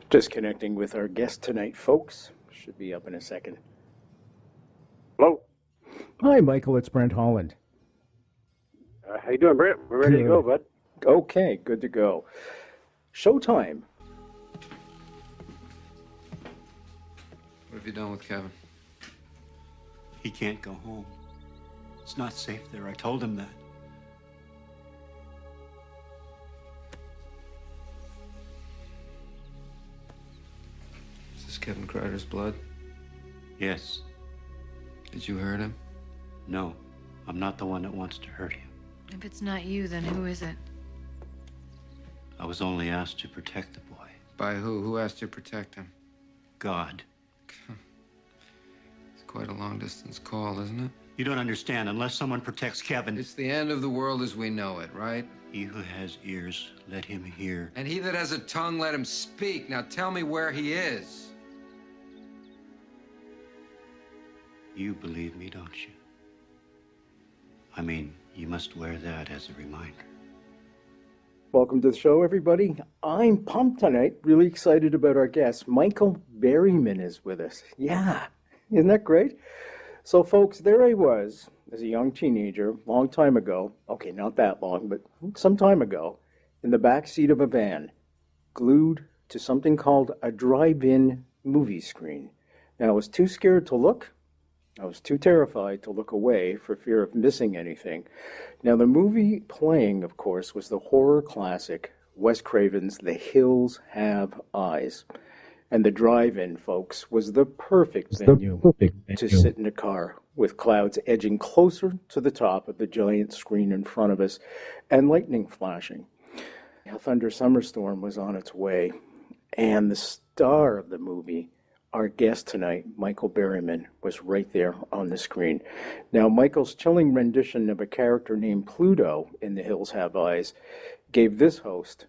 Just connecting with our guest tonight, folks. Should be up in a second. Hello. Hi, Michael. It's Brent, Holland. How you doing, Brent? We're ready to go, bud. Okay, good to go. Showtime. What have you done with Kevin? He can't go home. It's not safe there. I told him that. Is this Kevin Kreider's blood? Yes. Did you hurt him? No. I'm not the one that wants to hurt him. If it's not you, then who is it? I was only asked to protect the boy. By who? Who asked you to protect him? God. It's quite a long-distance call, isn't it? You don't understand. Unless someone protects Kevin... It's the end of the world as we know it, right? He who has ears, let him hear. And he that has a tongue, let him speak. Now tell me where he is. You believe me, don't you? I mean, you must wear that as a reminder. Welcome to the show, everybody. I'm pumped tonight. Really excited about our guest. Michael Berryman is with us. Yeah, isn't that great? So, folks, there I was as a young teenager, long time ago. Okay, not that long, but some time ago, in the back seat of a van, glued to something called a drive-in movie screen. Now, I was too scared to look. I was too terrified to look away for fear of missing anything. Now, the movie playing, of course, was the horror classic Wes Craven's The Hills Have Eyes. And the drive-in, folks, was the perfect venue to sit in a car with clouds edging closer to the top of the giant screen in front of us and lightning flashing. A thunder summer storm was on its way, and the star of the movie, our guest tonight, Michael Berryman, was right there on the screen. Now, Michael's chilling rendition of a character named Pluto in The Hills Have Eyes gave this host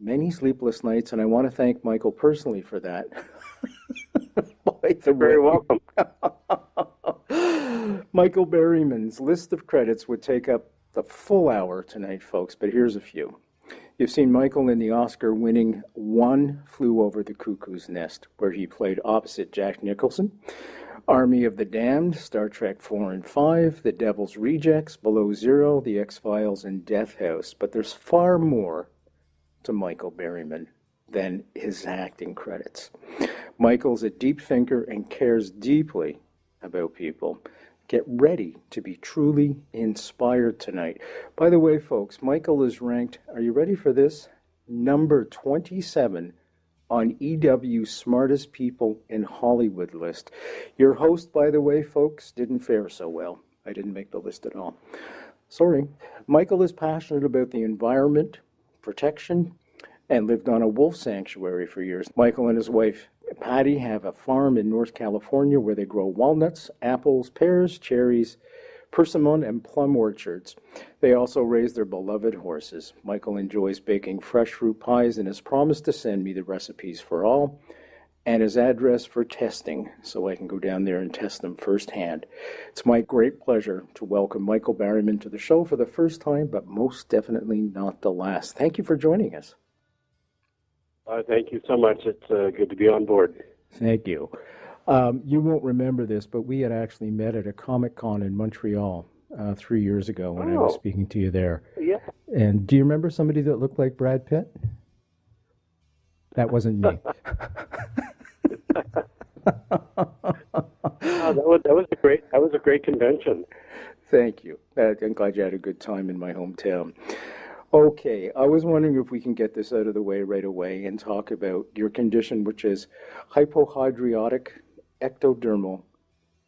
many sleepless nights, and I want to thank Michael personally for that. You're very welcome. Michael Berryman's list of credits would take up the full hour tonight, folks, but here's a few. You've seen Michael in the Oscar-winning One Flew Over the Cuckoo's Nest, where he played opposite Jack Nicholson. Army of the Damned, Star Trek 4 and 5, The Devil's Rejects, Below Zero, The X-Files, and Death House. But there's far more to Michael Berryman than his acting credits. Michael's a deep thinker and cares deeply about people. Get ready to be truly inspired tonight. By the way, folks, Michael is ranked, are you ready for this? Number 27 on EW's Smartest People in Hollywood list. Your host, by the way, folks, didn't fare so well. I didn't make the list at all. Sorry. Michael is passionate about the environment, protection, and lived on a wolf sanctuary for years. Michael and his wife, Patty, have a farm in North California where they grow walnuts, apples, pears, cherries, persimmon, and plum orchards. They also raise their beloved horses. Michael enjoys baking fresh fruit pies and has promised to send me the recipes for all and his address for testing so I can go down there and test them firsthand. It's my great pleasure to welcome Michael Berryman to the show for the first time, but most definitely not the last. Thank you for joining us. Thank you so much. It's good to be on board. Thank you. You won't remember this, but we had actually met at a Comic-Con in Montreal 3 years ago when I was speaking to you there. Yeah. And do you remember somebody that looked like Brad Pitt? That wasn't me. That was a great convention. Thank you. I'm glad you had a good time in my hometown. Okay, I was wondering if we can get this out of the way right away and talk about your condition, which is hypohidrotic ectodermal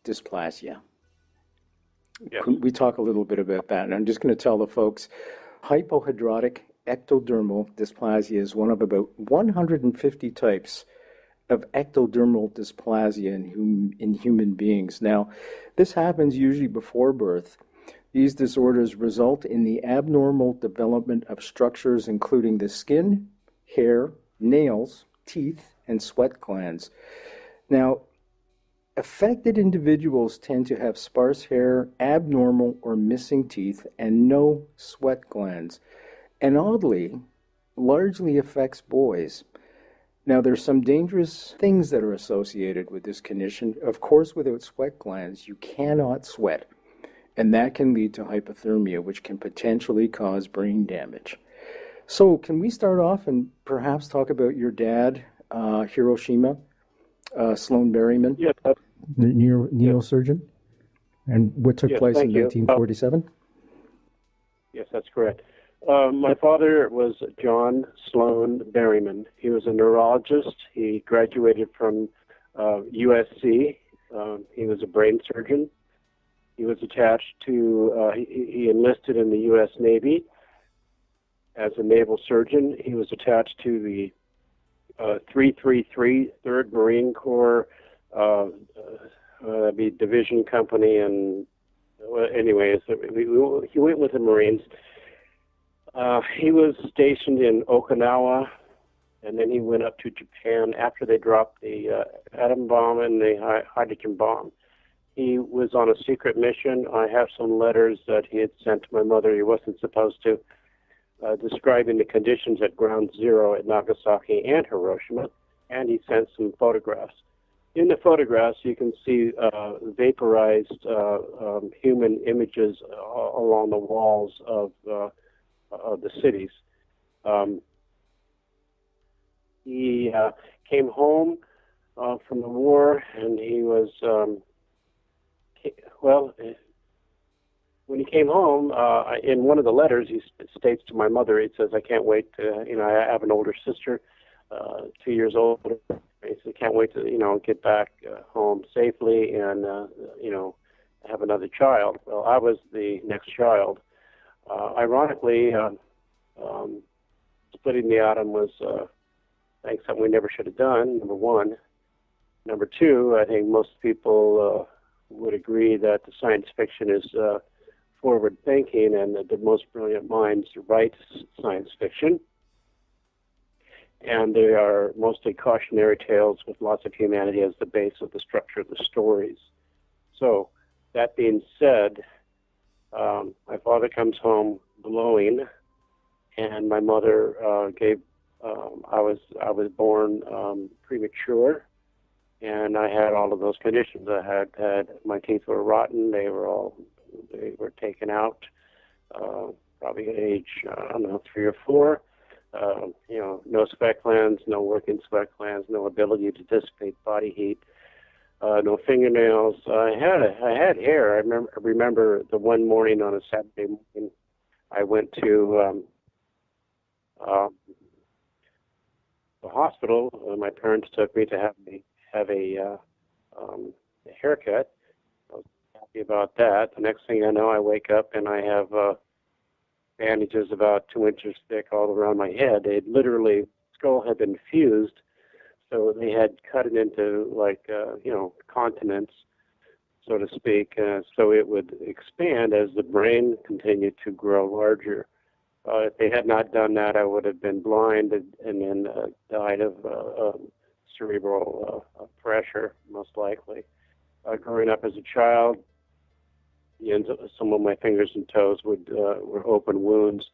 dysplasia. Yeah. Could we talk a little bit about that? And I'm just going to tell the folks, hypohidrotic ectodermal dysplasia is one of about 150 types of ectodermal dysplasia in human beings. Now, this happens usually before birth. These disorders result in the abnormal development of structures including the skin, hair, nails, teeth, and sweat glands. Now, affected individuals tend to have sparse hair, abnormal or missing teeth, and no sweat glands. And oddly, largely affects boys. Now, there's some dangerous things that are associated with this condition. Of course, without sweat glands, you cannot sweat, and that can lead to hypothermia, which can potentially cause brain damage. So, can we start off and perhaps talk about your dad, Hiroshima, Sloan Berryman, Yes, neurosurgeon, and what took place in thank you. 1947? Yes, that's correct. My father was John Sloan Berryman. He was a neurologist. He graduated from USC. He was a brain surgeon. He was attached to, he enlisted in the U.S. Navy as a naval surgeon. He was attached to the 333, 3rd Marine Corps, that'd be division company, and anyways, he went with the Marines. He was stationed in Okinawa, and then he went up to Japan after they dropped the atom bomb and the hydrogen bomb. He was on a secret mission. I have some letters that he had sent to my mother. He wasn't supposed to, describing the conditions at Ground Zero at Nagasaki and Hiroshima, and he sent some photographs. In the photographs, you can see vaporized human images along the walls of the cities. He came home from the war, and he was, when he came home, in one of the letters, he states to my mother, he says, I can't wait to, I have an older sister, 2 years older. He said, can't wait to, get back home safely and, have another child. Well, I was the next child. Ironically, splitting the atom was, I think, something we never should have done, number one. Number two, I think most people would agree that the science fiction is forward thinking and that the most brilliant minds write science fiction. And they are mostly cautionary tales with lots of humanity as the base of the structure of the stories. So, that being said, my father comes home glowing, and my mother I was born premature, and I had all of those conditions. I had my teeth were rotten. They were taken out, probably at age, 3 or 4. No sweat glands, no working sweat glands, no ability to dissipate body heat, no fingernails. I had hair. I remember the one morning on a Saturday morning, I went to the hospital. My parents took me to have a haircut. I was happy about that. The next thing I know, I wake up and I have bandages about 2 inches thick all around my head. Skull had been fused, so they had cut it into continents, so to speak, so it would expand as the brain continued to grow larger. If they had not done that, I would have been blind and then died of cerebral pressure, most likely. Growing up as a child, the ends of some of my fingers and toes were open wounds.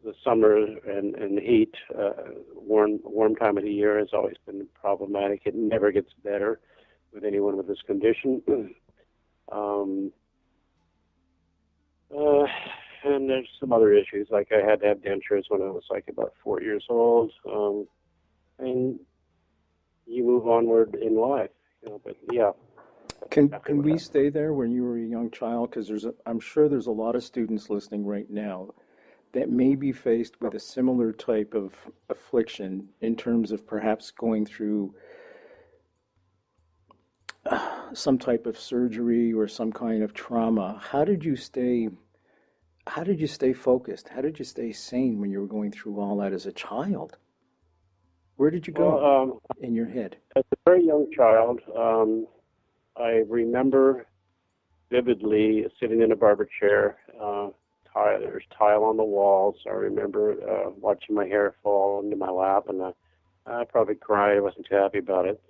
The summer and the heat, warm time of the year has always been problematic. It never gets better with anyone with this condition. And there's some other issues, like I had to have dentures when I was about 4 years old. And you move onward in life, but yeah. Can we stay there when you were a young child? Because I'm sure there's a lot of students listening right now that may be faced with a similar type of affliction in terms of perhaps going through some type of surgery or some kind of trauma. How did you stay focused? How did you stay sane when you were going through all that as a child? Where did you go in your head? As a very young child, I remember vividly sitting in a barber chair. There's tile on the walls. I remember watching my hair fall into my lap, and I probably cried. I wasn't too happy about it.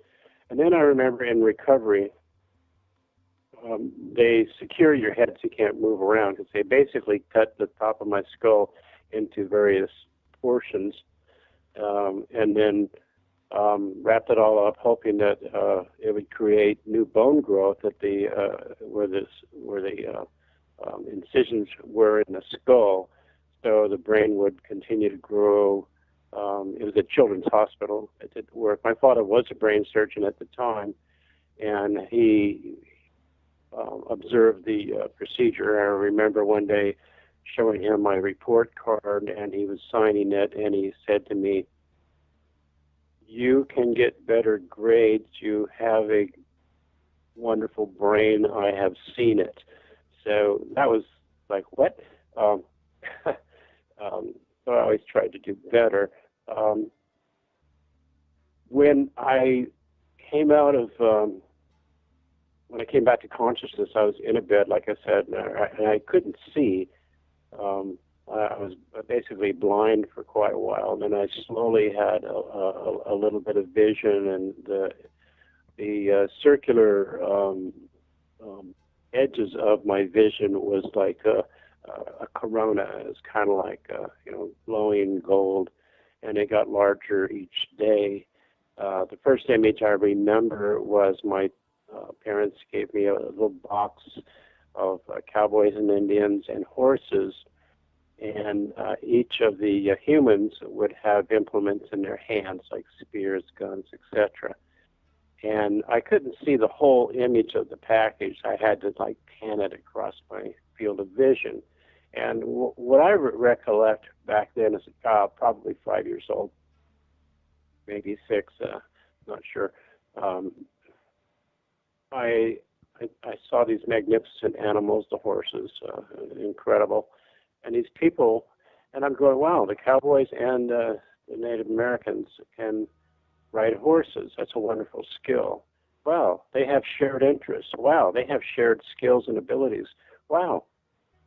And then I remember in recovery, they secure your head so you can't move around, because they basically cut the top of my skull into various portions, and then wrapped it all up, hoping that it would create new bone growth at the where the incisions were in the skull, so the brain would continue to grow. It was a children's hospital. It did work. My father was a brain surgeon at the time, and he observed the procedure. I remember one day showing him my report card, and he was signing it, and he said to me, "You can get better grades. You have a wonderful brain. I have seen it." So that was like, what? So I always tried to do better. When I came out of, when I came back to consciousness, I was in a bed, like I said, and I couldn't see. I was basically blind for quite a while, and then I slowly had a little bit of vision, and the circular edges of my vision was like a corona. It was kind of like glowing gold, and it got larger each day. The first image I remember was my parents gave me a little box of cowboys and Indians and horses, and each of the humans would have implements in their hands, like spears, guns, etc. And I couldn't see the whole image of the package. I had to like pan it across my field of vision. And what I recollect back then as a child, probably 5 years old, maybe 6, not sure. I saw these magnificent animals, the horses, incredible, and these people, and I'm going, wow, the cowboys and the Native Americans can ride horses. That's a wonderful skill. Wow, they have shared interests. Wow, they have shared skills and abilities. Wow,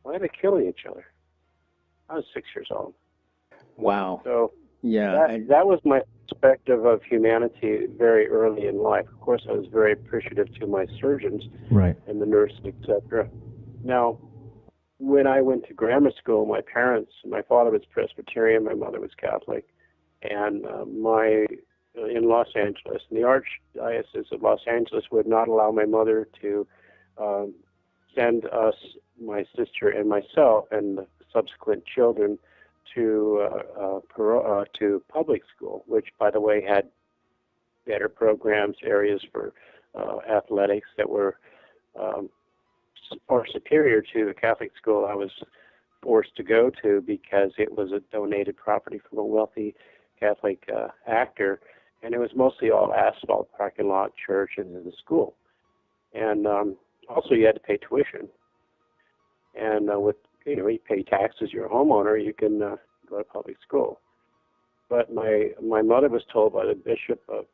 why are they killing each other? I was 6 years old. Wow. So yeah, that was my perspective of humanity very early in life. Of course, I was very appreciative to my surgeons and the nurses, etc. Now, when I went to grammar school, my father was Presbyterian, my mother was Catholic, and in Los Angeles, and the Archdiocese of Los Angeles would not allow my mother to send us, my sister and myself, and the subsequent children to public school, which, by the way, had better programs, areas for athletics that were far superior to the Catholic school I was forced to go to, because it was a donated property from a wealthy Catholic actor, and it was mostly all asphalt, parking lot, church, and the school. And also you had to pay tuition. And you pay taxes, you're a homeowner, you can go to public school. But my mother was told by the Bishop of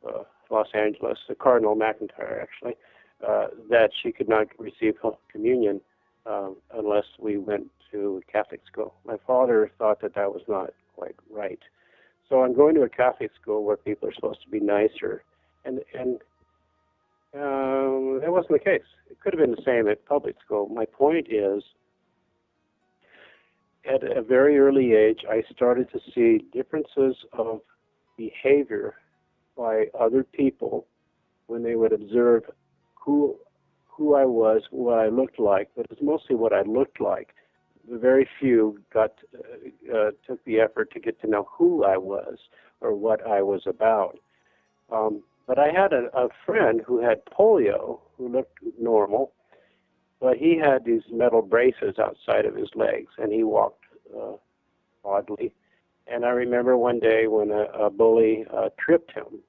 Los Angeles, the Cardinal McIntyre actually, that she could not receive communion unless we went to Catholic school. My father thought that was not quite right. So I'm going to a Catholic school where people are supposed to be nicer, and that wasn't the case. It could have been the same at public school. My point is, at a very early age, I started to see differences of behavior by other people when they would observe who I was, what I looked like, but it's mostly what I looked like. The very few took the effort to get to know who I was or what I was about. But I had a friend who had polio, who looked normal, but he had these metal braces outside of his legs, and he walked oddly. And I remember one day when a bully tripped him.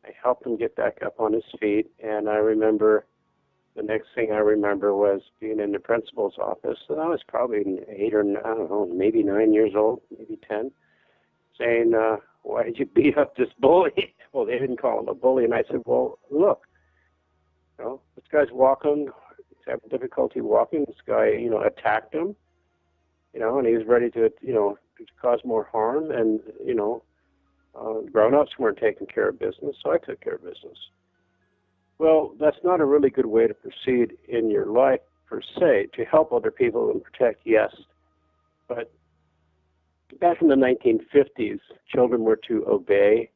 I helped him get back up on his feet, and I remember the next thing I remember was being in the principal's office, and I was probably 8 or, I don't know, maybe 9 years old, maybe 10, saying, why did you beat up this bully? Well, they didn't call him a bully, and I said, well, look, this guy's walking, he's having difficulty walking, this guy, attacked him, and he was ready to, to cause more harm, and, grown-ups weren't taking care of business, so I took care of business. Well, that's not a really good way to proceed in your life, per se. To help other people and protect, yes, but back in the 1950s, children were to obey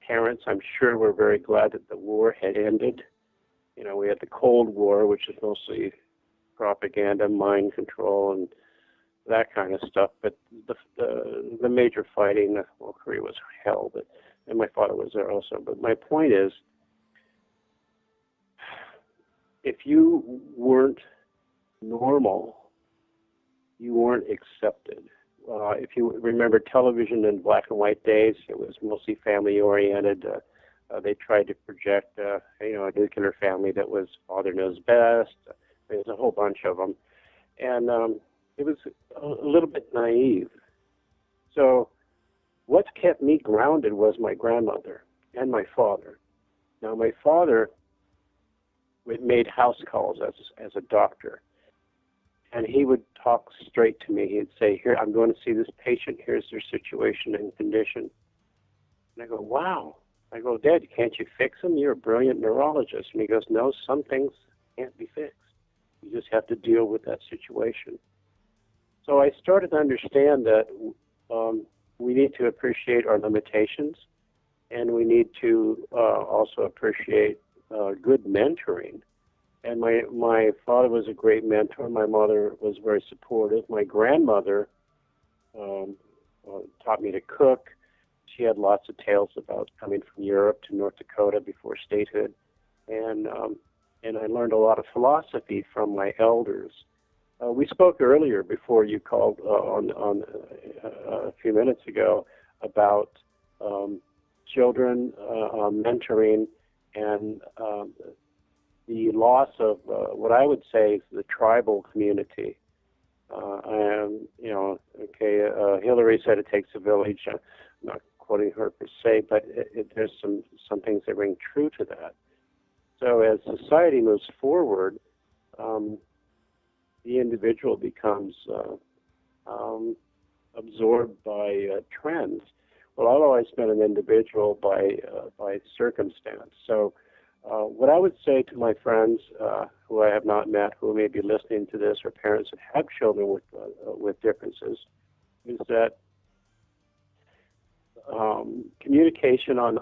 parents. I'm sure were very glad that the war had ended. You know, we had the Cold War, which is mostly propaganda, mind control, and that kind of stuff. But the major fighting, well, Korea was hell, and my father was there also. But my point is, if you weren't normal, you weren't accepted. If you remember television in black and white days, it was mostly family oriented. They tried to project, a nuclear family that was father knows best. There's a whole bunch of them, and it was a little bit naive. So, what kept me grounded was my grandmother and my father. Now, my father made house calls as a doctor. And he would talk straight to me. He'd say, "Here, I'm going to see this patient. Here's their situation and condition." And I go, "Wow." I go, "Dad, can't you fix them? You're a brilliant neurologist." And he goes, "No, some things can't be fixed. You just have to deal with that situation." So I started to understand that we need to appreciate our limitations, and we need to also appreciate good mentoring. And my father was a great mentor. My mother was very supportive. My grandmother taught me to cook. She had lots of tales about coming from Europe to North Dakota before statehood. And I learned a lot of philosophy from my elders. We spoke earlier before you called on a few minutes ago about children, mentoring, and the loss of what I would say is the tribal community. Hillary said it takes a village. I'm not quoting her per se, but there's some things that ring true to that. So as society moves forward, the individual becomes absorbed by trends. Well, I've always been an individual by circumstance. So what I would say to my friends who I have not met, who may be listening to this, or parents that have children with differences, is that communication on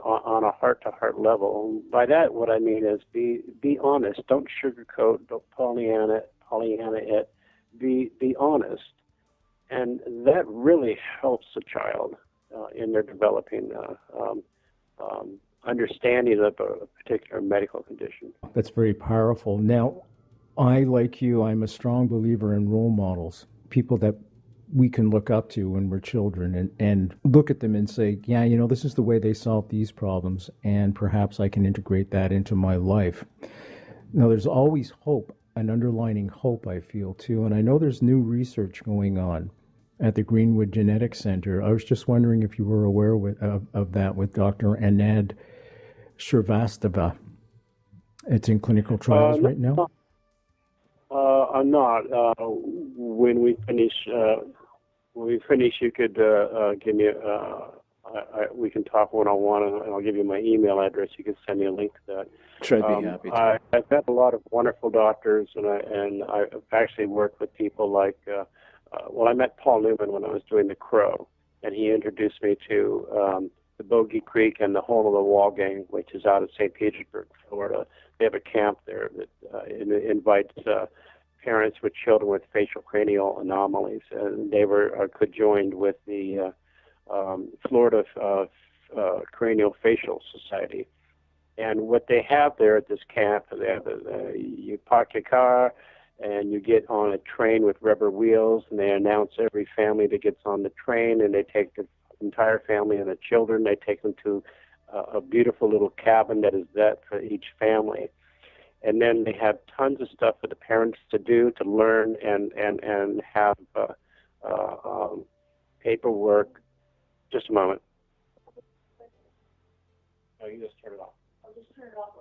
a heart-to-heart level. By that, what I mean is be honest. Don't sugarcoat. Don't Pollyanna it. Be honest, and that really helps a child in their developing understanding of a particular medical condition. That's very powerful. Now, like you, I'm a strong believer in role models, people that we can look up to when we're children and look at them and say, yeah, this is the way they solve these problems, and perhaps I can integrate that into my life. Now, there's always hope, an underlining hope, I feel, too, and I know there's new research going on at the Greenwood Genetics Center. I was just wondering if you were aware of that with Dr. Anand Shrivastava. It's in clinical trials right now? I'm not. When we finish, you could give me. We can talk one-on-one, and I'll give you my email address. You can send me a link to that. Sure, I'd be happy to. I've met a lot of wonderful doctors, and I've actually worked with people like. I met Paul Newman when I was doing The Crow, and he introduced me to the Bogey Creek and the Hole in the Wall Gang, which is out of St. Petersburg, Florida. They have a camp there that invites parents with children with facial cranial anomalies, and they were conjoined with the Florida Cranial Facial Society. And what they have there at this camp, they have you park your car, and you get on a train with rubber wheels, and they announce every family that gets on the train, and they take the entire family and the children. They take them to a beautiful little cabin that is that for each family. And then they have tons of stuff for the parents to do, to learn, and have paperwork. Just a moment. Oh, you just turn it off. I'll just turn it off.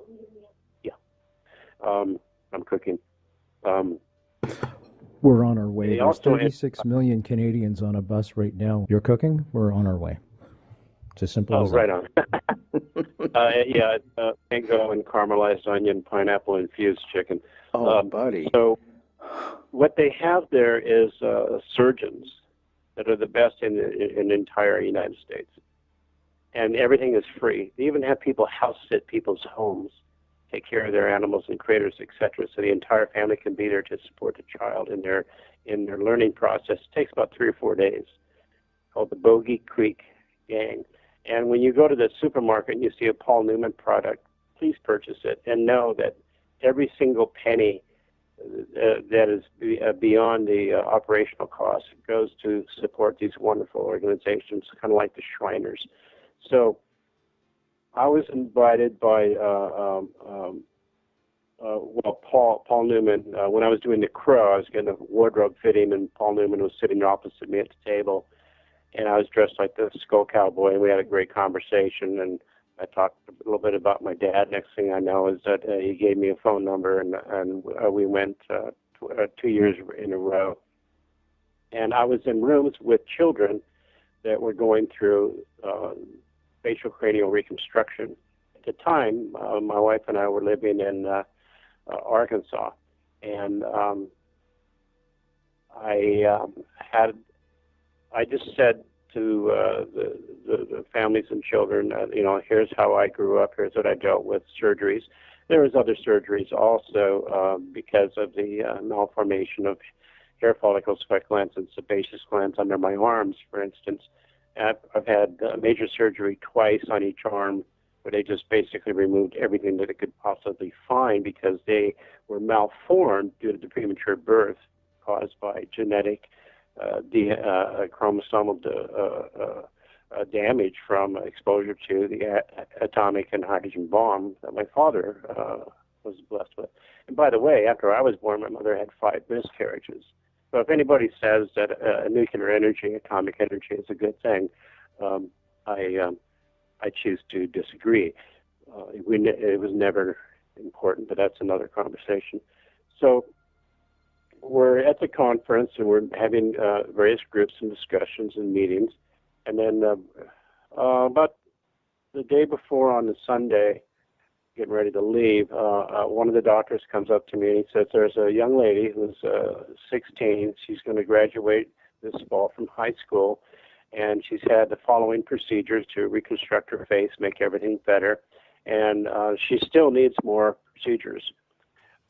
Yeah. I'm cooking. We're on our way. There's 36 million Canadians on a bus right now. You're cooking? We're on our way. It's as simple as that. Right on. Mango and caramelized onion, pineapple infused chicken. Oh, buddy. So what they have there is surgeons. that are the best in the entire United States. And everything is free. They even have people house sit people's homes, take care of their animals and critters, etc. So the entire family can be there to support the child in their learning process. It takes about 3 or 4 days. Called the Bogey Creek Gang. And when you go to the supermarket and you see a Paul Newman product, please purchase it and know that every single penny that is beyond the operational cost goes to support these wonderful organizations, kind of like the Shriners. So I was invited by Paul Newman. When I was doing The Crow, I was getting a wardrobe fitting, and Paul Newman was sitting opposite me at the table. And I was dressed like the Skull Cowboy, and we had a great conversation. And I talked a little bit about my dad. Next thing I know is that he gave me a phone number, and we went 2 years in a row. And I was in rooms with children that were going through facial cranial reconstruction. At the time, my wife and I were living in Arkansas, and I just said to the families and children, here's how I grew up, here's what I dealt with, surgeries. There was other surgeries also because of the malformation of hair follicles, sweat glands, and sebaceous glands under my arms, for instance. I've had major surgery twice on each arm, where they just basically removed everything that it could possibly find because they were malformed due to the premature birth caused by genetic chromosomal damage from exposure to the atomic and hydrogen bomb that my father was blessed with. And by the way, after I was born, my mother had 5 miscarriages. So if anybody says that nuclear energy, atomic energy is a good thing, I choose to disagree. It was never important, but that's another conversation. So we're at the conference, and we're having various groups and discussions and meetings. And then about the day before, on the Sunday, getting ready to leave, one of the doctors comes up to me and he says, there's a young lady who's 16. She's going to graduate this fall from high school, and she's had the following procedures to reconstruct her face, make everything better, and she still needs more procedures.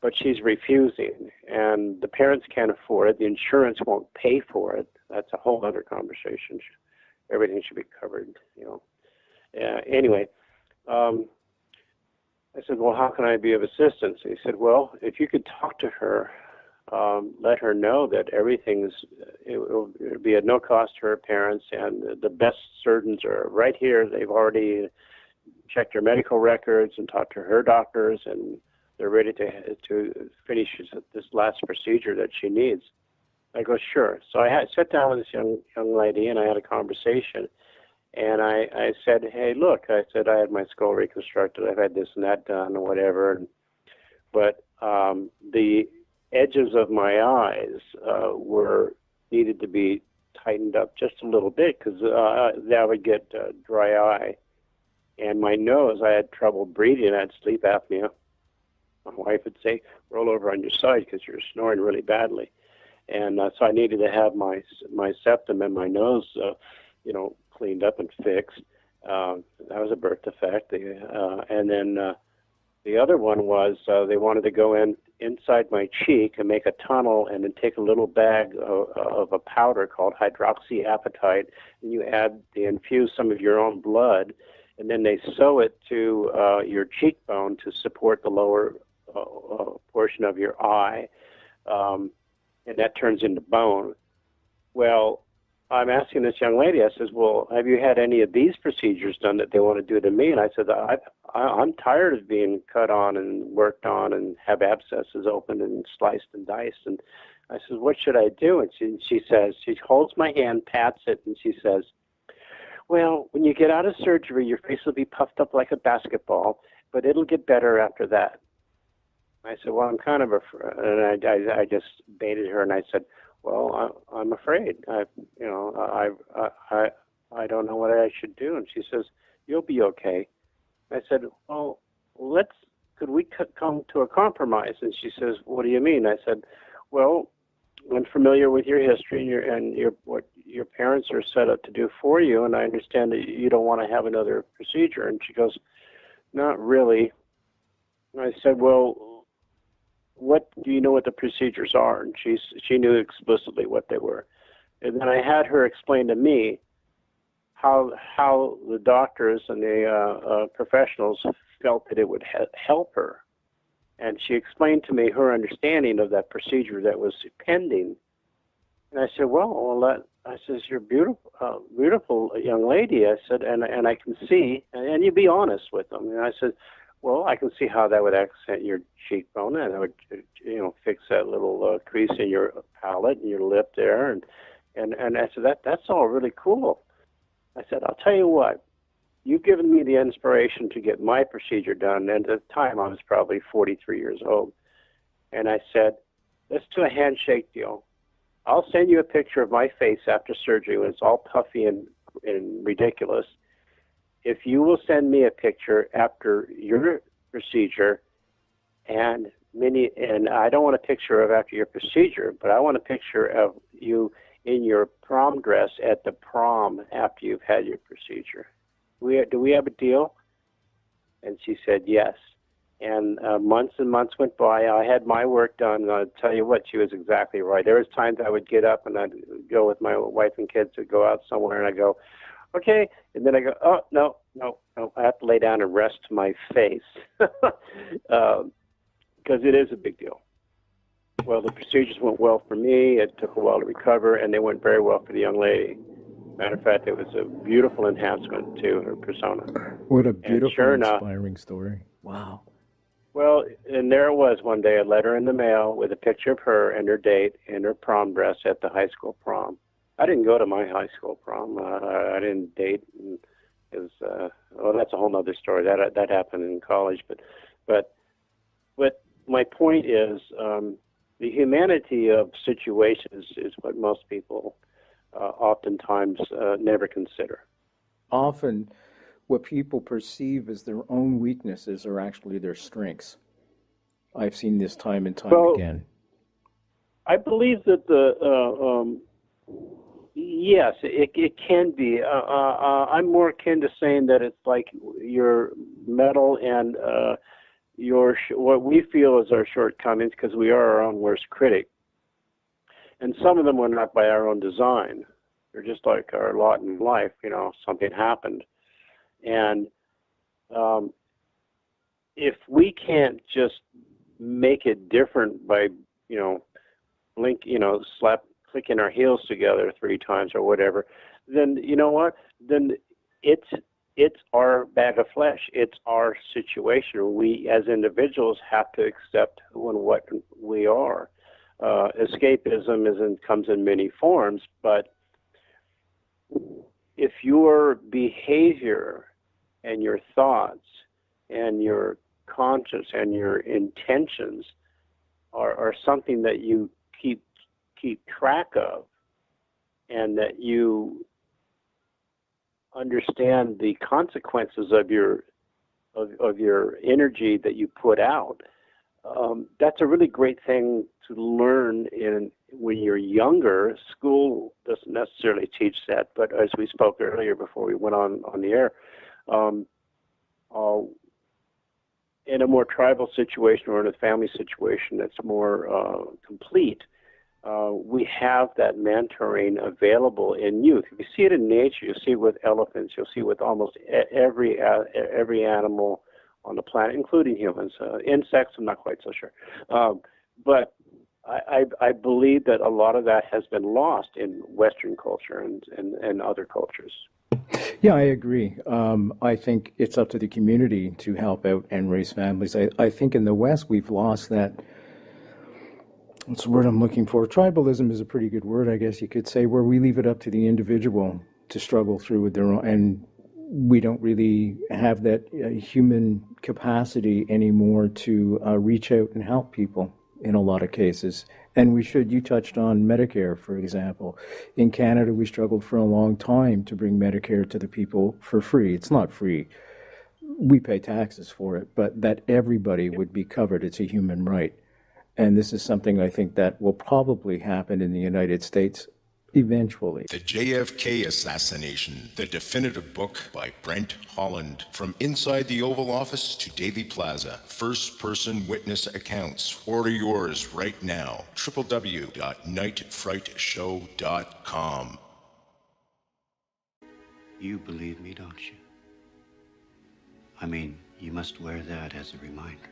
But she's refusing, and the parents can't afford it. The insurance won't pay for it. That's a whole other conversation. Everything should be covered, Anyway, I said, well, how can I be of assistance? He said, well, if you could talk to her, let her know that it will be at no cost to her parents, and the best surgeons are right here. They've already checked her medical records and talked to her doctors, and they're ready to finish this last procedure that she needs. I go, sure. So I sat down with this young lady, and I had a conversation. And I said, hey, look, I said, I had my skull reconstructed. I've had this and that done or whatever. But the edges of my eyes needed to be tightened up just a little bit because that would get dry eye. And my nose, I had trouble breathing. I had sleep apnea. My wife would say, roll over on your side because you're snoring really badly. And so I needed to have my septum and my nose, cleaned up and fixed. That was a birth defect. And then the other one was they wanted to go inside my cheek and make a tunnel and then take a little bag of a powder called hydroxyapatite, and they infuse some of your own blood, and then they sew it to your cheekbone to support the lower portion of your eye, and that turns into bone. Well, I'm asking this young lady, I says, well, have you had any of these procedures done that they want to do to me? And I said, I'm tired of being cut on and worked on and have abscesses opened and sliced and diced. And I said, what should I do? And she says, she holds my hand, pats it, and she says, well, when you get out of surgery, your face will be puffed up like a basketball, but it'll get better after that. I said, well, I'm kind of afraid. And I just baited her, and I said, well, I'm afraid. I don't know what I should do. And she says, you'll be okay. I said, well, could we come to a compromise? And she says, what do you mean? I said, well, I'm familiar with your history and what your parents are set up to do for you, and I understand that you don't want to have another procedure. And she goes, not really. And I said, well, what do you know what the procedures are? And she knew explicitly what they were. And then I had her explain to me how the doctors and the professionals felt that it would help her. And she explained to me her understanding of that procedure that was pending. And I said, I says, you're beautiful, beautiful young lady. I said, and I can see, and you be honest with them. And I said, well, I can see how that would accent your cheekbone, and it would, fix that little crease in your palate and your lip there. And I said, that's all really cool. I said, I'll tell you what, you've given me the inspiration to get my procedure done. And at the time, I was probably 43 years old. And I said, let's do a handshake deal. I'll send you a picture of my face after surgery when it's all puffy and ridiculous. If you will send me a picture after your procedure, and I don't want a picture of after your procedure, but I want a picture of you in your prom dress at the prom after you've had your procedure. Do we have a deal? And she said yes. And months and months went by. I had my work done, and I'll tell you what, she was exactly right. There was times I would get up and I'd go with my wife and kids to go out somewhere, and I go, okay, and then I go, oh, no, I have to lay down and rest my face, because it is a big deal. Well, the procedures went well for me. It took a while to recover, and they went very well for the young lady. Matter of fact, it was a beautiful enhancement to her persona. What a beautiful, sure inspiring story. Wow. Well, and there it was one day, a letter in the mail with a picture of her and her date in her prom dress at the high school prom. I didn't go to my high school prom. I didn't date. And it was, that's a whole other story. That happened in college. But my point is, the humanity of situations is what most people oftentimes never consider. Often, what people perceive as their own weaknesses are actually their strengths. I've seen this time and time again. I believe that yes, it can be. I'm more akin to saying that it's like your metal and what we feel is our shortcomings, because we are our own worst critic. And some of them were not by our own design. They're just like our lot in life. Something happened. And if we can't just make it different by, clicking our heels together 3 times or whatever, then you know what? Then it's our bag of flesh. It's our situation. We as individuals have to accept who and what we are. Escapism comes in many forms, but if your behavior and your thoughts and your conscience and your intentions are something that you keep track of, and that you understand the consequences of your energy that you put out, that's a really great thing to learn when you're younger. School doesn't necessarily teach that, but as we spoke earlier before we went on the air, in a more tribal situation or in a family situation that's more complete, we have that mentoring available in youth. You see it in nature. You see it with elephants. You'll see it with almost every animal on the planet, including humans. Insects, I'm not quite so sure. But I believe that a lot of that has been lost in Western culture and other cultures. Yeah, I agree. I think it's up to the community to help out and raise families. I think in the West we've lost that. What's the word I'm looking for? Tribalism is a pretty good word, I guess you could say, where we leave it up to the individual to struggle through with their own, and we don't really have that human capacity anymore to reach out and help people in a lot of cases. And we should. You touched on Medicare, for example. In Canada, we struggled for a long time to bring Medicare to the people for free. It's not free. We pay taxes for it, but that everybody would be covered. It's a human right. And this is something I think that will probably happen in the United States Eventually. The JFK Assassination, the definitive book by Brent, Holland. From inside the Oval Office to Daily Plaza, first-person witness accounts. Order yours right now. www.nightfrightshow.com. You believe me, don't you? I mean, you must wear that as a reminder.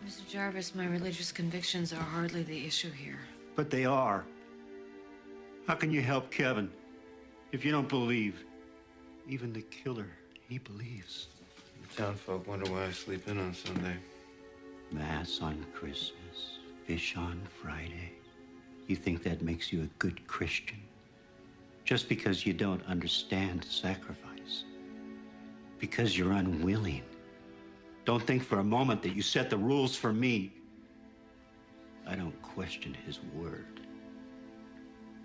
Mr. Jarvis, my religious convictions are hardly the issue here. But they are. How can you help Kevin if you don't believe? Even the killer, he believes. The town folk wonder why I sleep in on Sunday. Mass on Christmas, fish on Friday. You think that makes you a good Christian? Just because you don't understand sacrifice. Because you're unwilling. Don't think for a moment that you set the rules for me. I don't question his word.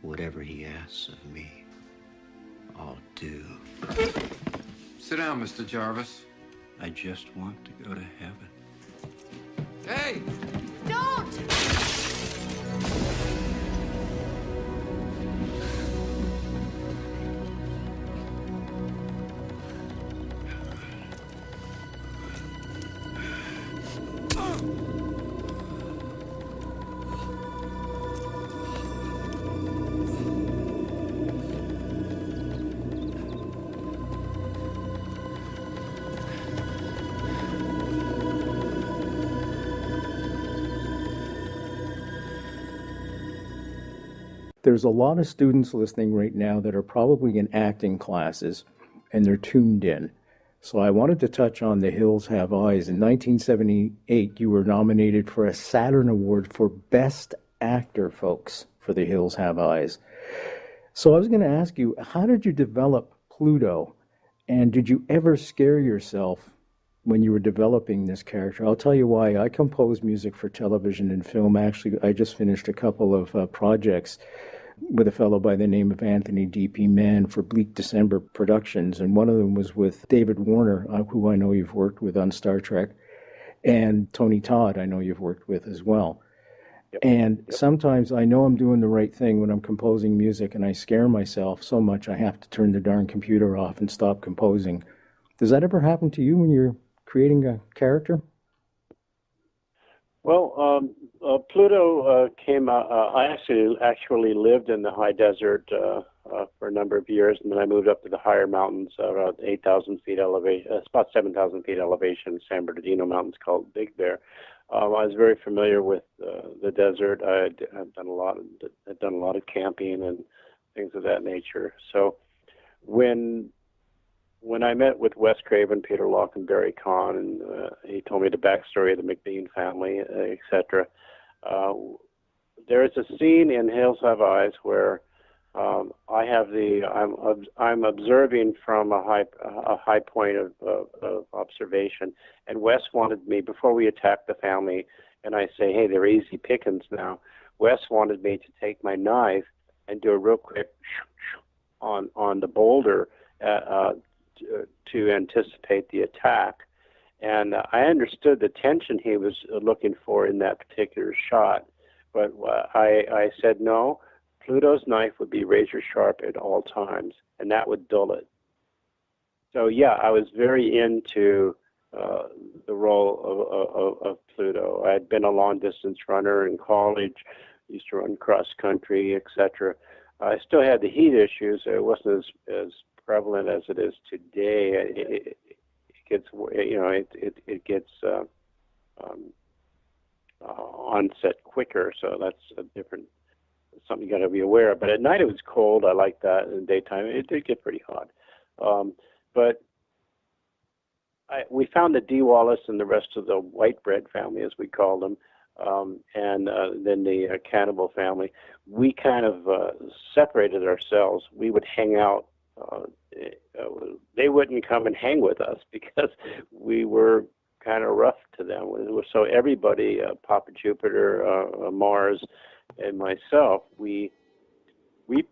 Whatever he asks of me, I'll do. Sit down, Mr. Jarvis. I just want to go to heaven. Hey! Don't! There's a lot of students listening right now that are probably in acting classes, and they're tuned in. So I wanted to touch on The Hills Have Eyes. In 1978, you were nominated for a Saturn Award for Best Actor, folks, for The Hills Have Eyes. So I was going to ask you, how did you develop Pluto? And did you ever scare yourself when you were developing this character? I'll tell you why. I compose music for television and film. Actually, I just finished a couple of projects with a fellow by the name of Anthony D.P. Mann for Bleak December Productions, and one of them was with David Warner, who I know you've worked with on Star Trek, and Tony Todd, I know you've worked with as well. Yep. And sometimes I know I'm doing the right thing when I'm composing music, and I scare myself so much I have to turn the darn computer off and stop composing. Does that ever happen to you when you're creating a character? Well, Pluto came out. I actually lived in the high desert for a number of years, and then I moved up to the higher mountains, about 8,000 feet elevation. It's about 7,000 feet elevation, San Bernardino Mountains, called Big Bear. I was very familiar with the desert. I've done a lot of camping and things of that nature. So when I met with Wes Craven, Peter Locke, and Barry Kahn, and he told me the backstory of the McBean family, etc. There is a scene in Hills Have Eyes where I'm observing from a high point of observation, and Wes wanted me, before we attacked the family, and I say, hey, they're easy pickings now. Wes wanted me to take my knife and do a real quick on the boulder to anticipate the attack. And I understood the tension he was looking for in that particular shot, but I said no. Pluto's knife would be razor sharp at all times, and that would dull it. So yeah, I was very into the role of Pluto. I had been a long distance runner in college, used to run cross country, etc. I still had the heat issues. It wasn't as prevalent as it is today. It gets onset quicker, so that's a different something you got to be aware of. But at night it was cold. I like that. In the daytime it did get pretty hot. But we found that Dee Wallace and the rest of the white bread family, as we call them, and then the cannibal family, we kind of separated ourselves. We would hang out. They wouldn't come and hang with us because we were kind of rough to them. So everybody, Papa Jupiter, Mars, and myself, we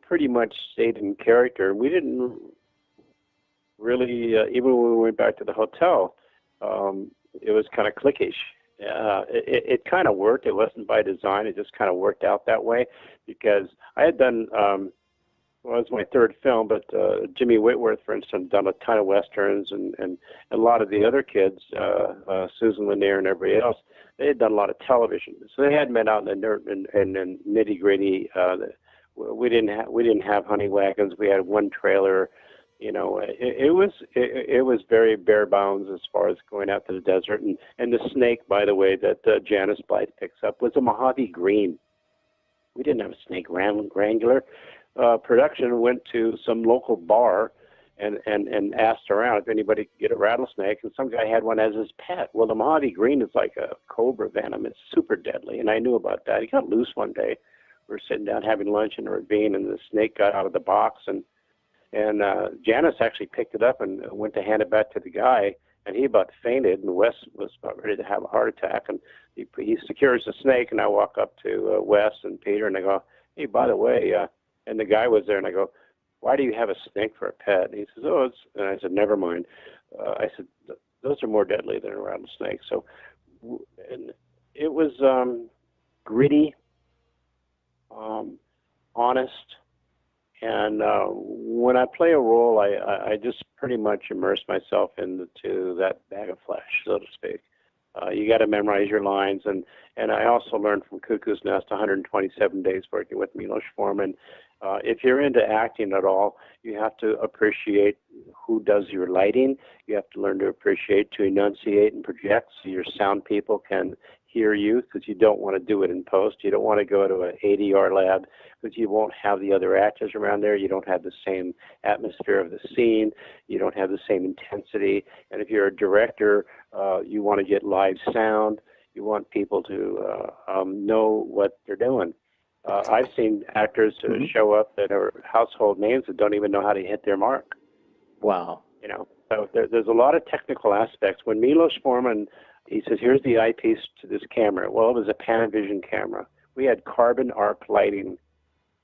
pretty much stayed in character. We didn't really, even when we went back to the hotel, it was kind of cliquish. it kind of worked. It wasn't by design. It just kind of worked out that way because I had done, well, it was my third film, but Jimmy Whitworth, for instance, done a ton of Westerns, and a lot of the other kids, Susan Lanier and everybody else, they had done a lot of television. So they hadn't been out in the dirt and nitty gritty. We didn't have honey wagons. We had one trailer. You know, it was very bare bones as far as going out to the desert. And the snake, by the way, that Janice Blythe picks up was a Mojave green. We didn't have a snake wrangler. Production went to some local bar and asked around if anybody could get a rattlesnake, and some guy had one as his pet. Well, the Mojave green is like a cobra venom. It's super deadly, and I knew about that. He got loose one day. We were sitting down having lunch in a ravine, and the snake got out of the box, and Janice actually picked it up and went to hand it back to the guy, and he about fainted, and Wes was about ready to have a heart attack, and he secures the snake, and I walk up to Wes and Peter, and I go, hey, by the way, and the guy was there, and I go, why do you have a snake for a pet? And he says, oh, and I said, never mind. I said, those are more deadly than a rattlesnake. So and it was gritty, honest, and when I play a role, I just pretty much immerse myself into that bag of flesh, so to speak. You got to memorize your lines, and I also learned from Cuckoo's Nest 127 days working with Milos Forman. If you're into acting at all, you have to appreciate who does your lighting. You have to learn to appreciate, to enunciate and project so your sound people can hear you, because you don't want to do it in post. You don't want to go to an ADR lab because you won't have the other actors around there. You don't have the same atmosphere of the scene. You don't have the same intensity. And if you're a director, you want to get live sound. You want people to know what they're doing. I've seen actors show up that are household names that don't even know how to hit their mark. Wow. You know, so there's a lot of technical aspects. When Milos Forman, he says, here's the eyepiece to this camera. Well, it was a Panavision camera. We had carbon arc lighting,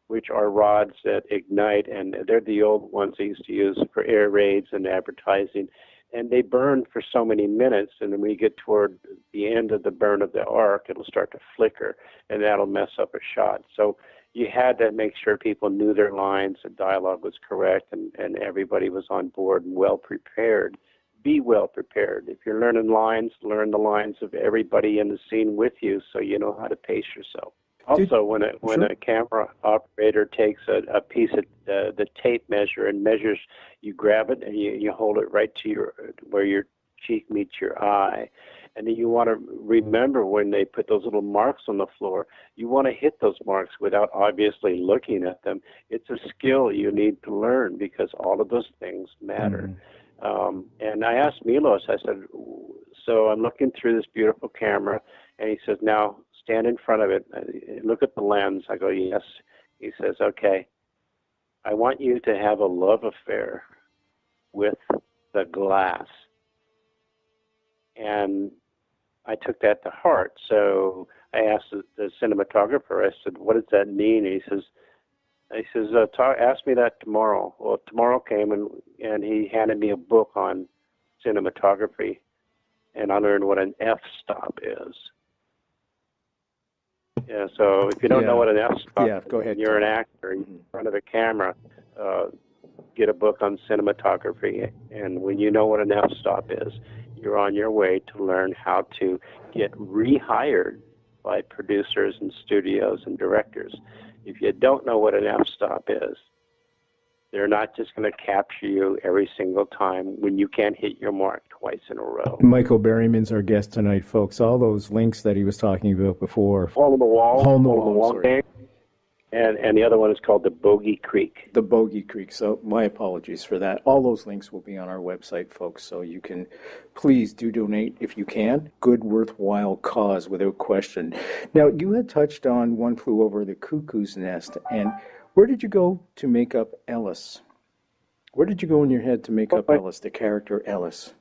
which are rods that ignite, and they're the old ones they used to use for air raids and advertising. And they burn for so many minutes, and then when you get toward the end of the burn of the arc, it'll start to flicker, and that'll mess up a shot. So you had to make sure people knew their lines, the dialogue was correct, and everybody was on board and well prepared. Be well prepared. If you're learning lines, learn the lines of everybody in the scene with you so you know how to pace yourself. Also, when a camera operator takes a piece of the tape measure and measures, you grab it and you hold it right to where your cheek meets your eye. And then you want to remember when they put those little marks on the floor, you want to hit those marks without obviously looking at them. It's a skill you need to learn because all of those things matter. Mm-hmm. And I asked Milos, I said, so I'm looking through this beautiful camera, and he says, now stand in front of it, look at the lens. I go, yes. He says, okay, I want you to have a love affair with the glass. And I took that to heart. So I asked the cinematographer, I said, what does that mean? And he says, ask me that tomorrow. Well, tomorrow came, and he handed me a book on cinematography, and I learned what an f-stop is. Yeah, so if you don't know what an f-stop is, go ahead. You're an actor in front of a camera, get a book on cinematography, and when you know what an f-stop is, you're on your way to learn how to get rehired by producers and studios and directors. If you don't know what an f-stop is, they're not just going to capture you every single time when you can't hit your mark twice in a row. Michael Berryman's our guest tonight, folks. All those links that he was talking about before. Hole in the Wall. Hole in the Wall, game. And the other one is called the Bogey Creek. The Bogey Creek. So my apologies for that. All those links will be on our website, folks. So you can please do donate if you can. Good, worthwhile cause without question. Now, you had touched on One Flew Over the Cuckoo's Nest. And where did you go to make up Ellis? Where did you go in your head to make up Ellis, the character Ellis?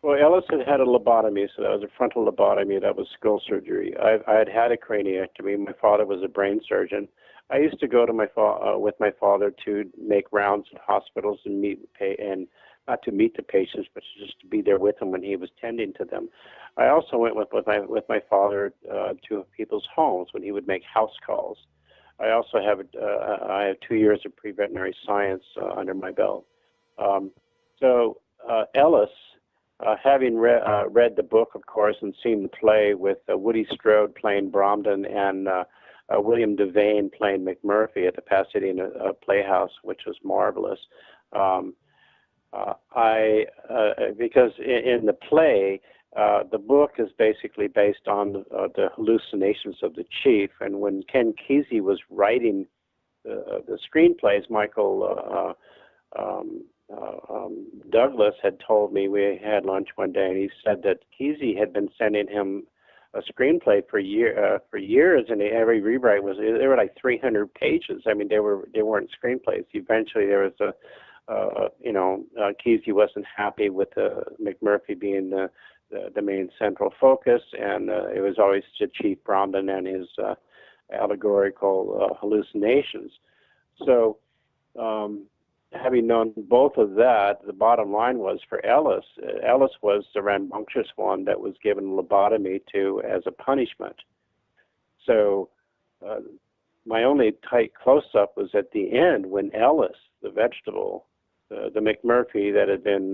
Well, Ellis had a lobotomy, so that was a frontal lobotomy. That was skull surgery. I had a craniectomy. My father was a brain surgeon. I used to go to with my father to make rounds in hospitals and meet and not to meet the patients, but just to be there with him when he was tending to them. I also went with my father to people's homes when he would make house calls. I also have I have 2 years of pre-veterinary science under my belt. Ellis, having read the book, of course, and seen the play with Woody Strode playing Bromden and William Devane playing McMurphy at the Pasadena Playhouse, which was marvelous. Because in the play, the book is basically based on the hallucinations of the chief, and when Ken Kesey was writing the screenplays, Michael Douglas had told me, we had lunch one day, and he said that Kesey had been sending him a screenplay for years, and every rewrite they were like 300 pages. I mean, they weren't screenplays. Eventually, there was Kesey wasn't happy with McMurphy being the main central focus, and it was always to Chief Bromden and his allegorical hallucinations. So, having known both of that, the bottom line was for Ellis was the rambunctious one that was given lobotomy to as a punishment. So my only tight close-up was at the end when Ellis, the vegetable, the McMurphy that had been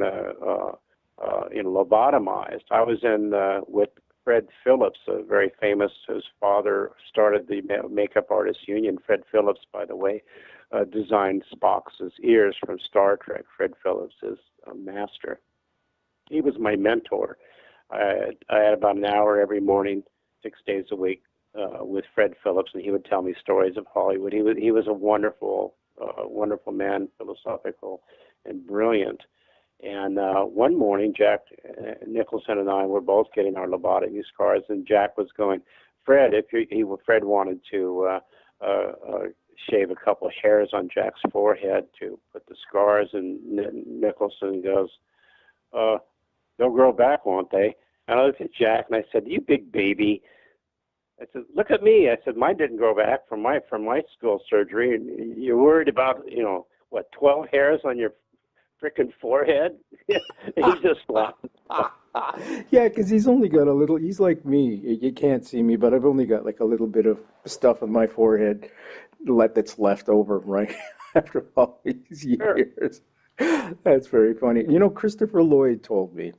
lobotomized. I was in with Fred Phillips, a very famous, whose father started the Makeup Artists Union. Fred Phillips, by the way, designed Spock's ears from Star Trek. Fred Phillips is a master. He was my mentor. I had about an hour every morning, 6 days a week, with Fred Phillips, and he would tell me stories of Hollywood. He was a wonderful man, philosophical and brilliant. And one morning, Jack Nicholson and I were both getting our lobotomy scars, and Jack was going, Fred, Fred wanted to shave a couple of hairs on Jack's forehead to put the scars, and Nicholson goes, they'll grow back, won't they? And I looked at Jack and I said, you big baby. I said, look at me. I said, mine didn't grow back from my school surgery. And you're worried about, 12 hairs on your frickin' forehead? He just laughed. Yeah, because he's only got a little, he's like me. You can't see me, but I've only got like a little bit of stuff on my forehead that's left over, right? After all these years. Sure. That's very funny. Christopher Lloyd told me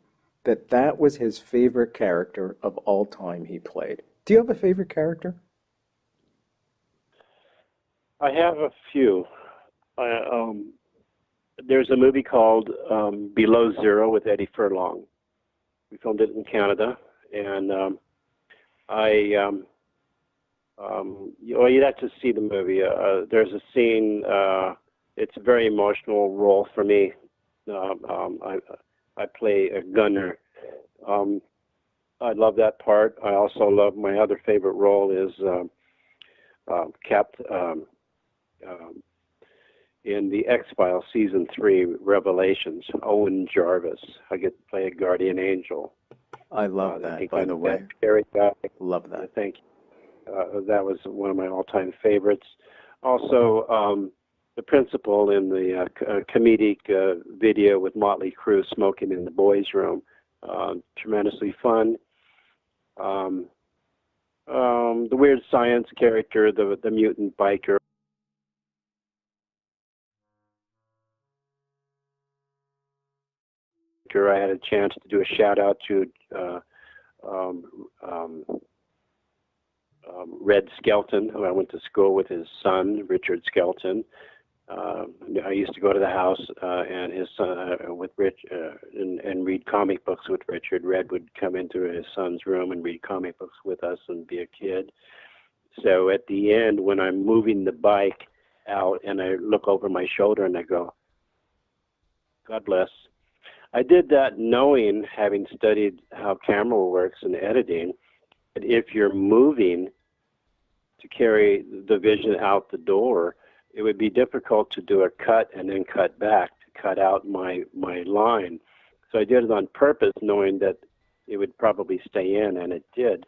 that was his favorite character of all time he played. Do you have a favorite character? I have a few. There's a movie called Below Zero with Eddie Furlong. We filmed it in Canada, and you'd have to see the movie. There's a scene. It's a very emotional role for me. I play a gunner. I love that part. I also love my other favorite role is in the X-Files Season 3 Revelations, Owen Jarvis. I get to play a guardian angel. I love that, by the way. Love that. Thank you. That was one of my all-time favorites. Also, the principal in the comedic video with Motley Crue smoking in the boys' room. Tremendously fun. The weird science character, the mutant biker. I had a chance to do a shout out to Red Skelton, who I went to school with his son, Richard Skelton. I used to go to the house and his son with Rich and read comic books with Richard. Red would come into his son's room and read comic books with us and be a kid. So at the end, when I'm moving the bike out and I look over my shoulder and I go, God bless. I did that knowing, having studied how camera works and editing, that if you're moving to carry the vision out the door, it would be difficult to do a cut and then cut back to cut out my line. So I did it on purpose, knowing that it would probably stay in, and it did.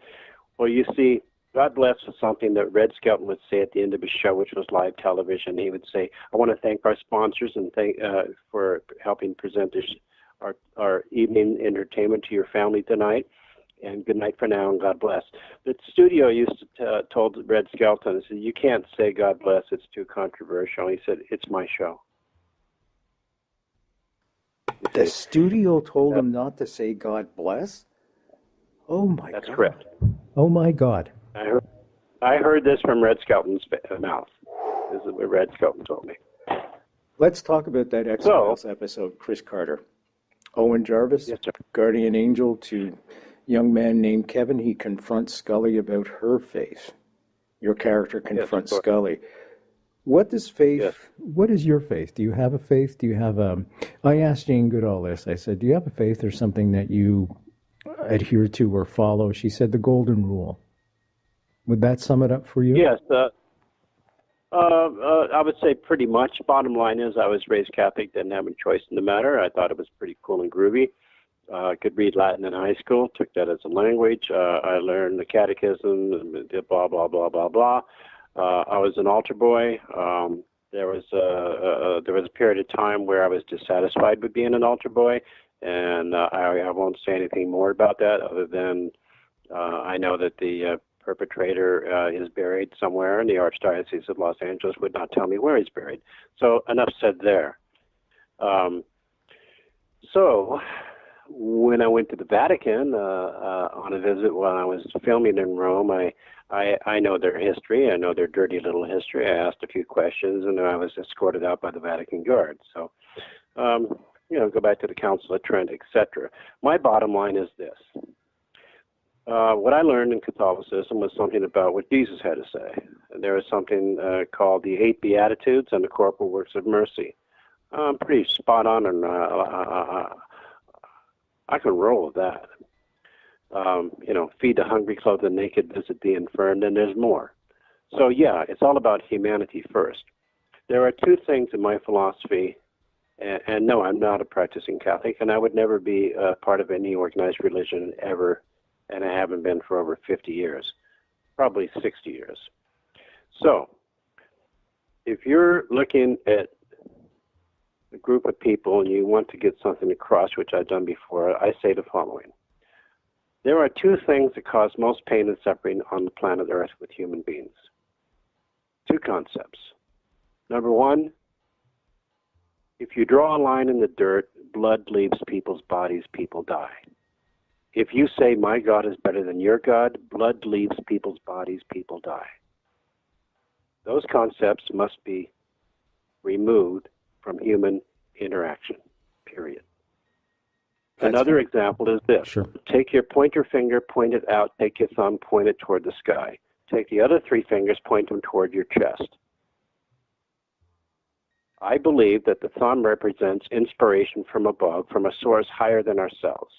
Well, you see, God bless was something that Red Skelton would say at the end of his show, which was live television. He would say, I want to thank our sponsors and thank for helping present this, our evening entertainment to your family tonight. And good night for now, and God bless. The studio used to told Red Skelton, he said, you can't say God bless, it's too controversial. He said, it's my show. The studio told him not to say God bless? Oh my God. That's correct. Oh my God. I heard this from Red Skelton's mouth. This is what Red Skelton told me. Let's talk about that X-Files episode, Chris Carter. Owen Jarvis, Yes, sir. guardian angel to young man named Kevin. He confronts Scully about her faith. Your character confronts Scully. What does faith, what is your faith? Do you have a faith? Do you have a, I asked Jane Goodall this. I said, do you have a faith or something that you adhere to or follow? She said the golden rule. Would that sum it up for you? Yes. I would say pretty much. Bottom line is I was raised Catholic, didn't have a choice in the matter. I thought it was pretty cool and groovy. I could read Latin in high school, took that as a language. I learned the catechism, blah, blah, blah, blah, blah. I was an altar boy. There was a period of time where I was dissatisfied with being an altar boy, and I won't say anything more about that other than I know that the perpetrator is buried somewhere in the Archdiocese of Los Angeles, would not tell me where he's buried. So enough said there. So when I went to the Vatican on a visit while I was filming in Rome, I know their history. I know their dirty little history. I asked a few questions, and I was escorted out by the Vatican Guard. So, go back to the Council of Trent, etc. My bottom line is this. What I learned in Catholicism was something about what Jesus had to say. There was something called the 8 Beatitudes and the corporal works of mercy. I'm pretty spot on, and I can roll with that. Feed the hungry, clothe the naked, visit the infirm, and there's more. So, yeah, it's all about humanity first. There are two things in my philosophy, and no, I'm not a practicing Catholic, and I would never be part of any organized religion ever, and I haven't been for over 50 years, probably 60 years. So, if you're looking at a group of people and you want to get something across, which I've done before, I say the following. There are two things that cause most pain and suffering on the planet Earth with human beings. Two concepts. Number one, if you draw a line in the dirt, blood leaves people's bodies, people die. If you say, my God is better than your God, blood leaves people's bodies, people die. Those concepts must be removed from human interaction, period. Another example is this. Sure. Take your pointer finger, point it out, take your thumb, point it toward the sky. Take the other three fingers, point them toward your chest. I believe that the thumb represents inspiration from above, from a source higher than ourselves.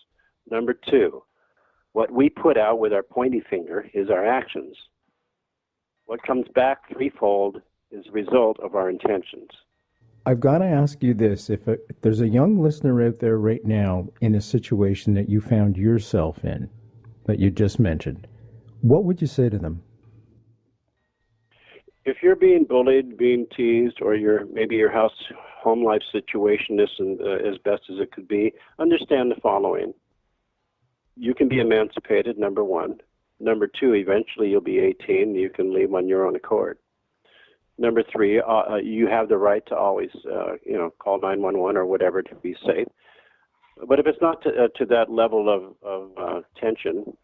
Number two, what we put out with our pointy finger is our actions. What comes back threefold is the result of our intentions. I've got to ask you this. If there's a young listener out there right now in a situation that you found yourself in, that you just mentioned, what would you say to them? If you're being bullied, being teased, or maybe your home life situation isn't as best as it could be, understand the following. You can be emancipated, number one. Number two, eventually you'll be 18. You can leave on your own accord. Number three, you have the right to always, call 911 or whatever to be safe. But if it's not to that level of tension,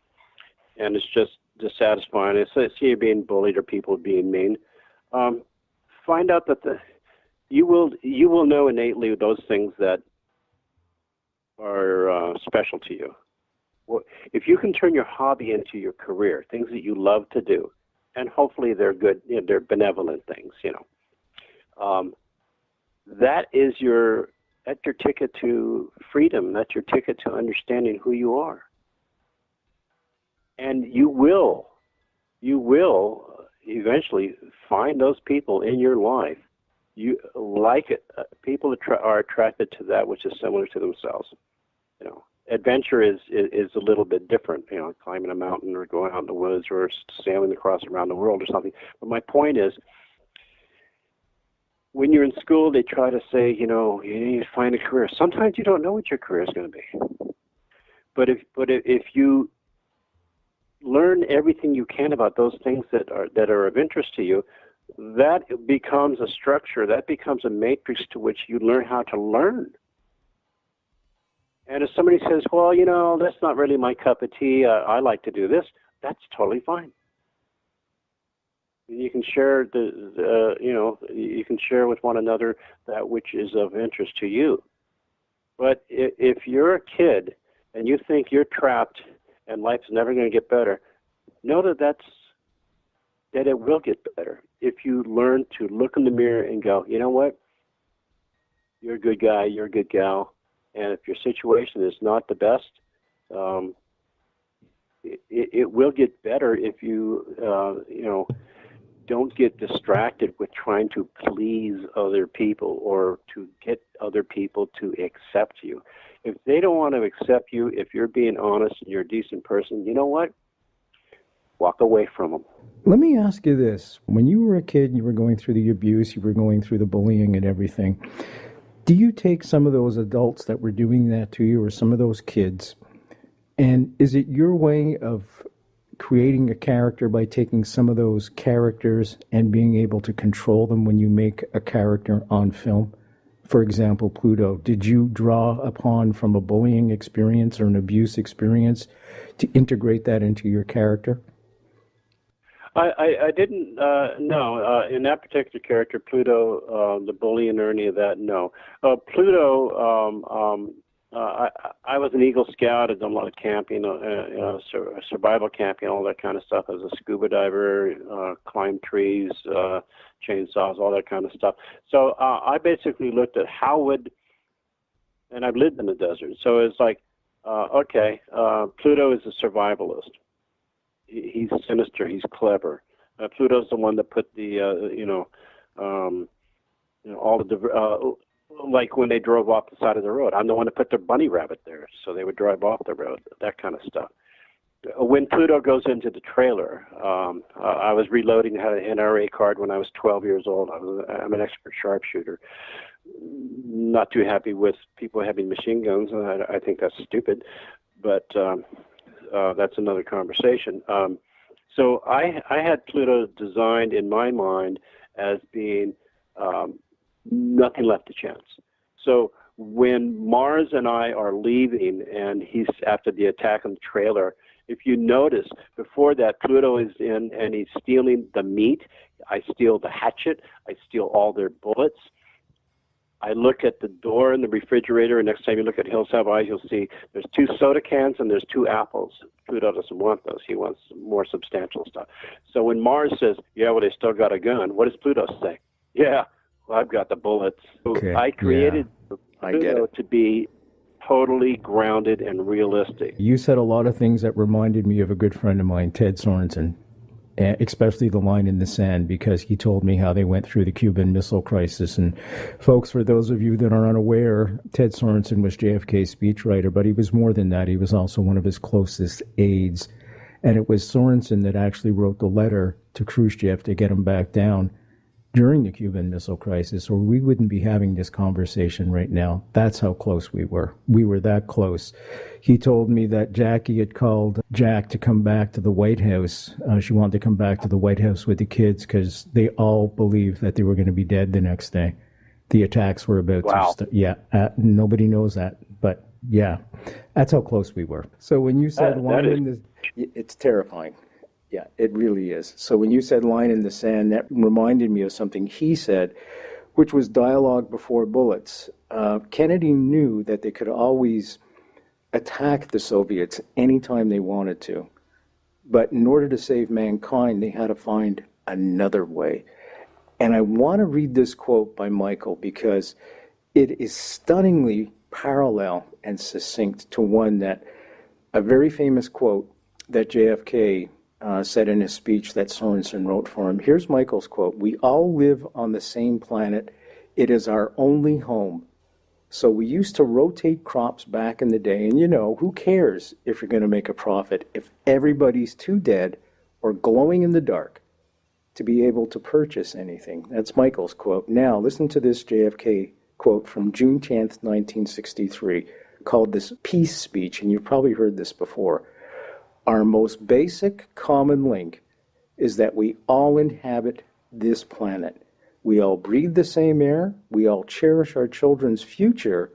and it's just dissatisfying, see you're being bullied or people being mean, find out that you will know innately those things that are special to you. If you can turn your hobby into your career, things that you love to do, and hopefully they're good, they're benevolent things, that's your ticket to freedom. That's your ticket to understanding who you are. And you will eventually find those people in your life. You like it. People are attracted to that which is similar to themselves. adventure is a little bit different, climbing a mountain or going out in the woods or sailing across around the world or something. But my point is, when you're in school, they try to say, you need to find a career. Sometimes you don't know what your career is going to be. But if you learn everything you can about those things that are of interest to you, that becomes a structure, that becomes a matrix to which you learn how to learn. And if somebody says, well, that's not really my cup of tea, I like to do this, that's totally fine. You can share you can share with one another that which is of interest to you. But if you're a kid and you think you're trapped and life's never going to get better, know that it will get better if you learn to look in the mirror and go, you know what? You're a good guy, you're a good gal, and if your situation is not the best, it will get better if you don't get distracted with trying to please other people or to get other people to accept you. If they don't want to accept you, if you're being honest and you're a decent person, you know what? Walk away from them. Let me ask you this. When you were a kid, you were going through the abuse, you were going through the bullying and everything. Do you take some of those adults that were doing that to you or some of those kids, and is it your way of creating a character by taking some of those characters and being able to control them when you make a character on film? For example, Pluto, did you draw upon from a bullying experience or an abuse experience to integrate that into your character? I didn't, no. In that particular character, Pluto, the bullying or any of that, no. Pluto, I was an Eagle Scout. I'd done a lot of camping, survival camping, all that kind of stuff as a scuba diver, climbed trees, chainsaws, all that kind of stuff. So I basically looked at and I've lived in the desert. So it's like, Pluto is a survivalist. He's sinister. He's clever. Pluto's the one that put the, all the like when they drove off the side of the road. I'm the one that put the bunny rabbit there, so they would drive off the road. That kind of stuff. When Pluto goes into the trailer, I was reloading. Had an NRA card when I was 12 years old. I'm an expert sharpshooter. Not too happy with people having machine guns. I think that's stupid, but. That's another conversation. So I had Pluto designed in my mind as being nothing left to chance. So when Mars and I are leaving and he's after the attack on the trailer, if you notice, before that, Pluto is in and he's stealing the meat. I steal the hatchet. I steal all their bullets. I look at the door in the refrigerator, and next time you look at Hills Have Eyes, you'll see there's 2 soda cans and there's 2 apples. Pluto doesn't want those. He wants more substantial stuff. So when Mars says, yeah, well, they still got a gun, what does Pluto say? Yeah, well, I've got the bullets. Okay. I created Pluto to be totally grounded and realistic. You said a lot of things that reminded me of a good friend of mine, Ted Sorensen. Especially the line in the sand, because he told me how they went through the Cuban Missile Crisis. And folks, for those of you that are unaware, Ted Sorensen was JFK's speechwriter, but he was more than that. He was also one of his closest aides. And it was Sorensen that actually wrote the letter to Khrushchev to get him back down during the Cuban Missile Crisis, or we wouldn't be having this conversation right now. That's how close we were. We were that close. He told me that Jackie had called Jack to come back to the White House. She wanted to come back to the White House with the kids because they all believed that they were going to be dead the next day. The attacks were about to start. Yeah, nobody knows that, but yeah, that's how close we were. So when you said it's terrifying. Yeah, it really is. So when you said line in the sand, that reminded me of something he said, which was dialogue before bullets. Kennedy knew that they could always attack the Soviets anytime they wanted to. But in order to save mankind, they had to find another way. And I want to read this quote by Michael because it is stunningly parallel and succinct to a very famous quote that JFK said in his speech that Sorensen wrote for him. Here's Michael's quote. "We all live on the same planet. It is our only home. So we used to rotate crops back in the day, and who cares if you're going to make a profit if everybody's too dead or glowing in the dark to be able to purchase anything. That's Michael's quote. Now, listen to this JFK quote from June 10th, 1963, called this peace speech, and you've probably heard this before. Our most basic common link is that we all inhabit this planet. We all breathe the same air, we all cherish our children's future,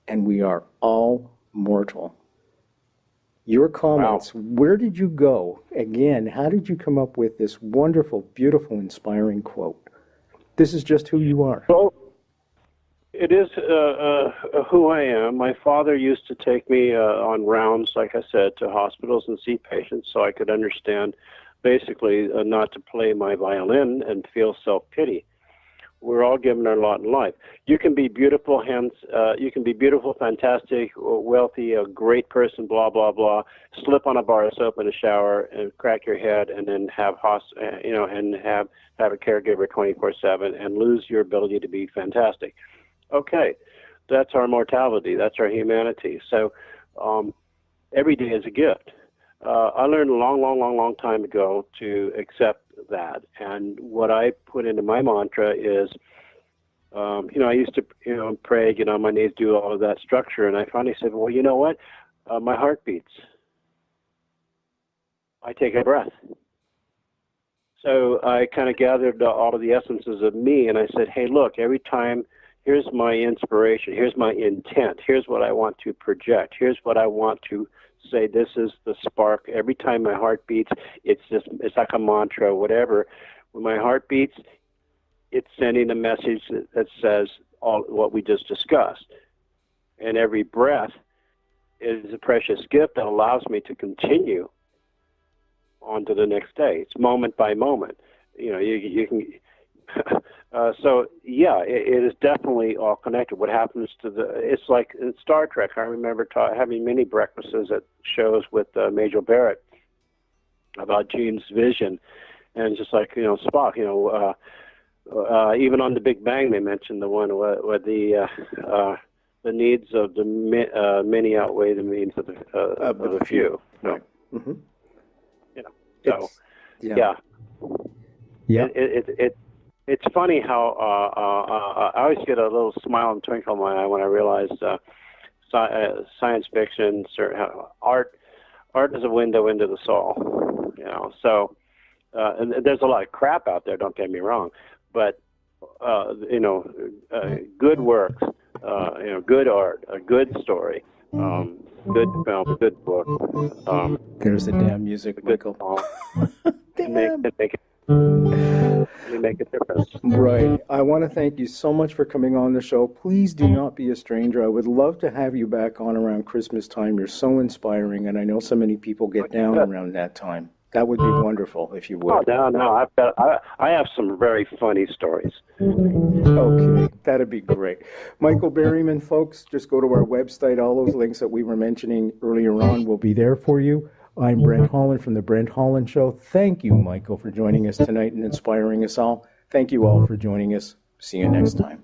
and we are all mortal. Your comments, wow. Where did you go? Again, how did you come up with this wonderful, beautiful, inspiring quote? This is just who you are. Well, it is who I am. My father used to take me on rounds, like I said, to hospitals and see patients so I could understand, basically, not to play my violin and feel self-pity. We're all given our lot in life. You can be beautiful, you can be beautiful, fantastic, wealthy, a great person, blah, blah, blah, slip on a bar of soap in a shower and crack your head and then have a caregiver 24/7 and lose your ability to be fantastic. Okay, that's our mortality. That's our humanity. So every day is a gift. I learned a long time ago to accept that. And what I put into my mantra is, I used to, pray, get on my knees, do all of that structure. And I finally said, well, you know what? My heart beats. I take a breath. So I kind of gathered all of the essences of me, and I said, hey, look, every time, here's my inspiration, here's my intent, here's what I want to project, here's what I want to say, this is the spark. Every time my heart beats, it's like a mantra, whatever. When my heart beats, it's sending a message that says all what we just discussed. And every breath is a precious gift that allows me to continue on to the next day. It's moment by moment. You can. So yeah, it is definitely all connected. What happens to it's like in Star Trek. I remember having many breakfasts at shows with Major Barrett about Gene's vision, and just like Spock. Even on the Big Bang, they mentioned the one where the needs of the many outweigh the needs of the few. Right. Mm-hmm. So yeah. It's funny how I always get a little smile and twinkle in my eye when I realize science fiction, art is a window into the soul. So and there's a lot of crap out there. Don't get me wrong, but good works, good art, a good story, good film, good book. There's the damn music, Michael. You make a difference. Right. I want to thank you so much for coming on the show. Please do not be a stranger. I would love to have you back on around Christmas time. You're so inspiring, and I know so many people get down around that time. That would be wonderful if you would. Oh, no. I have some very funny stories. Okay, that'd be great. Michael Berryman, folks, just go to our website. All those links that we were mentioning earlier on will be there for you. I'm Brent Holland from The Brent Holland Show. Thank you, Michael, for joining us tonight and inspiring us all. Thank you all for joining us. See you next time.